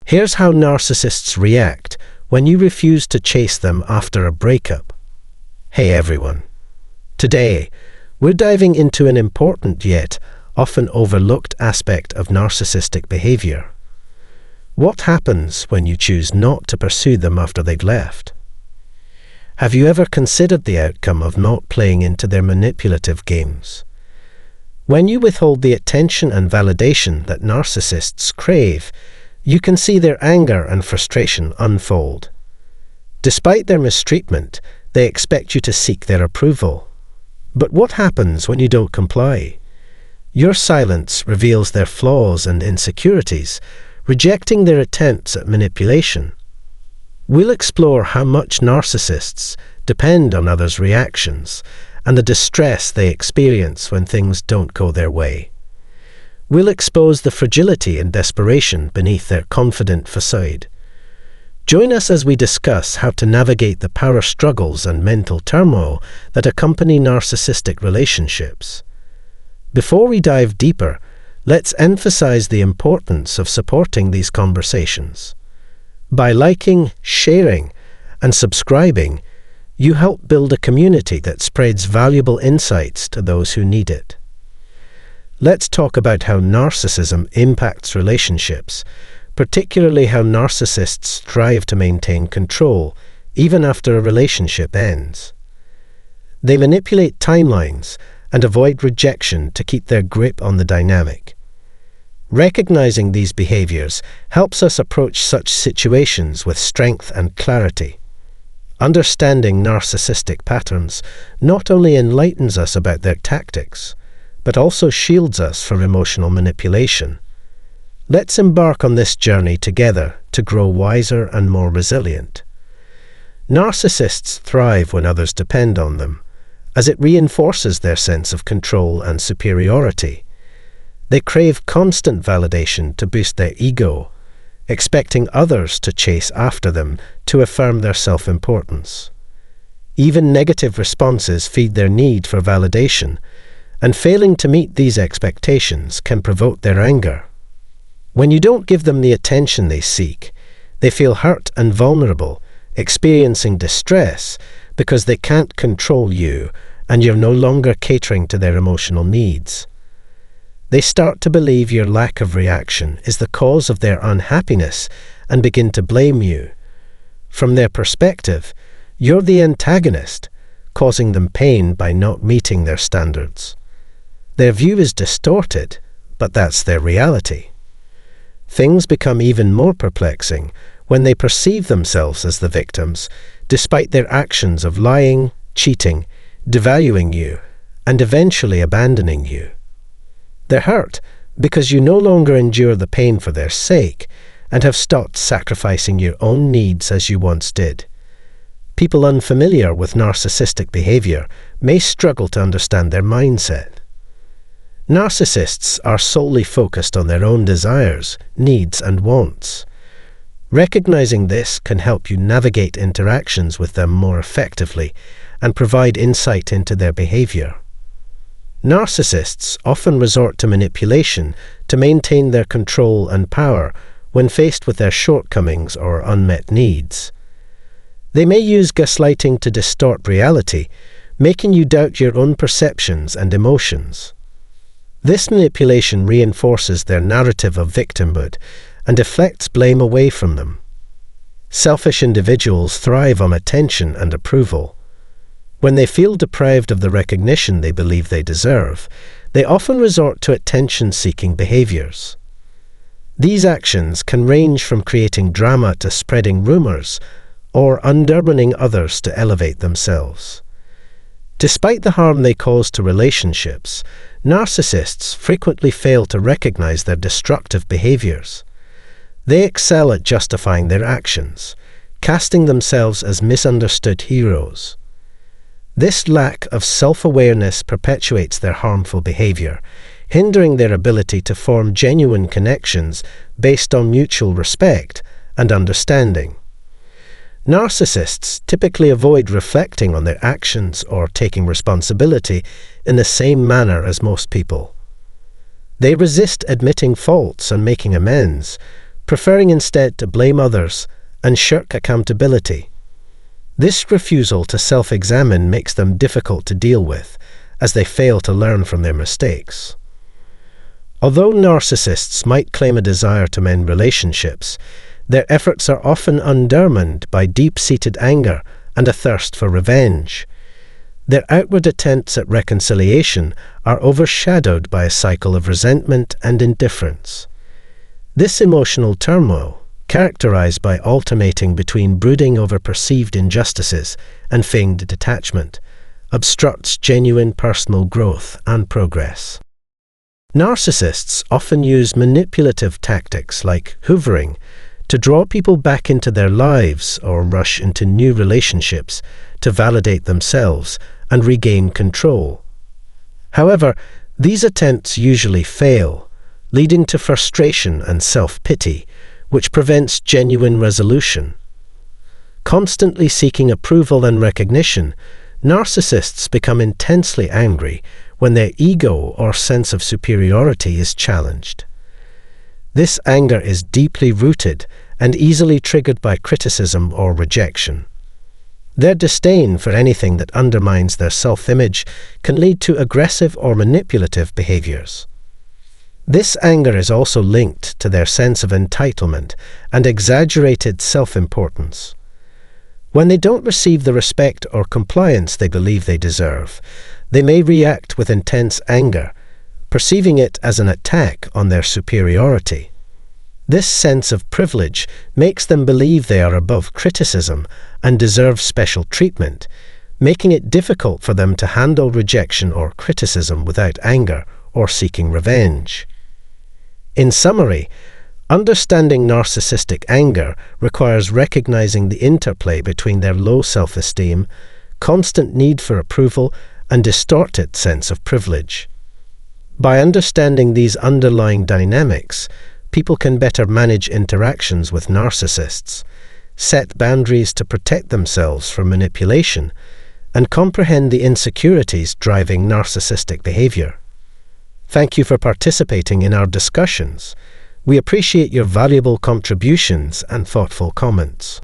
Here's how narcissists react when you refuse to chase them after a breakup. Hey everyone. Today, we're diving into an important yet often overlooked aspect of narcissistic behavior. What happens when you choose not to pursue them after they've left? Have you ever considered the outcome of not playing into their manipulative games? When you withhold the attention and validation that narcissists crave, you can see their anger and frustration unfold. Despite their mistreatment, they expect you to seek their approval. But what happens when you don't comply? Your silence reveals their flaws and insecurities, rejecting their attempts at manipulation. We'll explore how much narcissists depend on others' reactions and the distress they experience when things don't go their way. We'll expose the fragility and desperation beneath their confident facade. Join us as we discuss how to navigate the power struggles and mental turmoil that accompany narcissistic relationships. Before we dive deeper, let's emphasize the importance of supporting these conversations. By liking, sharing, and subscribing, you help build a community that spreads valuable insights to those who need it. Let's talk about how narcissism impacts relationships, particularly how narcissists strive to maintain control even after a relationship ends. They manipulate timelines and avoid rejection to keep their grip on the dynamic. Recognizing these behaviors helps us approach such situations with strength and clarity. Understanding narcissistic patterns not only enlightens us about their tactics, but also shields us from emotional manipulation. Let's embark on this journey together to grow wiser and more resilient. Narcissists thrive when others depend on them, as it reinforces their sense of control and superiority. They crave constant validation to boost their ego, expecting others to chase after them to affirm their self-importance. Even negative responses feed their need for validation, and failing to meet these expectations can provoke their anger. When you don't give them the attention they seek, they feel hurt and vulnerable, experiencing distress because they can't control you and you're no longer catering to their emotional needs. They start to believe your lack of reaction is the cause of their unhappiness and begin to blame you. From their perspective, you're the antagonist, causing them pain by not meeting their standards. Their view is distorted, but that's their reality. Things become even more perplexing when they perceive themselves as the victims, despite their actions of lying, cheating, devaluing you, and eventually abandoning you. They're hurt because you no longer endure the pain for their sake and have stopped sacrificing your own needs as you once did. People unfamiliar with narcissistic behavior may struggle to understand their mindset. Narcissists are solely focused on their own desires, needs, and wants. Recognizing this can help you navigate interactions with them more effectively and provide insight into their behavior. Narcissists often resort to manipulation to maintain their control and power when faced with their shortcomings or unmet needs. They may use gaslighting to distort reality, making you doubt your own perceptions and emotions. This manipulation reinforces their narrative of victimhood and deflects blame away from them. Selfish individuals thrive on attention and approval. When they feel deprived of the recognition they believe they deserve, they often resort to attention-seeking behaviors. These actions can range from creating drama to spreading rumors, or undermining others to elevate themselves. Despite the harm they cause to relationships, narcissists frequently fail to recognize their destructive behaviors. They excel at justifying their actions, casting themselves as misunderstood heroes. This lack of self-awareness perpetuates their harmful behavior, hindering their ability to form genuine connections based on mutual respect and understanding. Narcissists typically avoid reflecting on their actions or taking responsibility in the same manner as most people. They resist admitting faults and making amends, preferring instead to blame others and shirk accountability. This refusal to self-examine makes them difficult to deal with, as they fail to learn from their mistakes. Although narcissists might claim a desire to mend relationships, their efforts are often undermined by deep-seated anger and a thirst for revenge. Their outward attempts at reconciliation are overshadowed by a cycle of resentment and indifference. This emotional turmoil, characterized by alternating between brooding over perceived injustices and feigned detachment, obstructs genuine personal growth and progress. Narcissists often use manipulative tactics like hoovering to draw people back into their lives or rush into new relationships to validate themselves and regain control. However, these attempts usually fail, leading to frustration and self-pity, which prevents genuine resolution. Constantly seeking approval and recognition, narcissists become intensely angry when their ego or sense of superiority is challenged. This anger is deeply rooted and easily triggered by criticism or rejection. Their disdain for anything that undermines their self-image can lead to aggressive or manipulative behaviors. This anger is also linked to their sense of entitlement and exaggerated self-importance. When they don't receive the respect or compliance they believe they deserve, they may react with intense anger, perceiving it as an attack on their superiority. This sense of privilege makes them believe they are above criticism and deserve special treatment, making it difficult for them to handle rejection or criticism without anger or seeking revenge. In summary, understanding narcissistic anger requires recognizing the interplay between their low self-esteem, constant need for approval, and distorted sense of privilege. By understanding these underlying dynamics, people can better manage interactions with narcissists, set boundaries to protect themselves from manipulation, and comprehend the insecurities driving narcissistic behavior. Thank you for participating in our discussions. We appreciate your valuable contributions and thoughtful comments.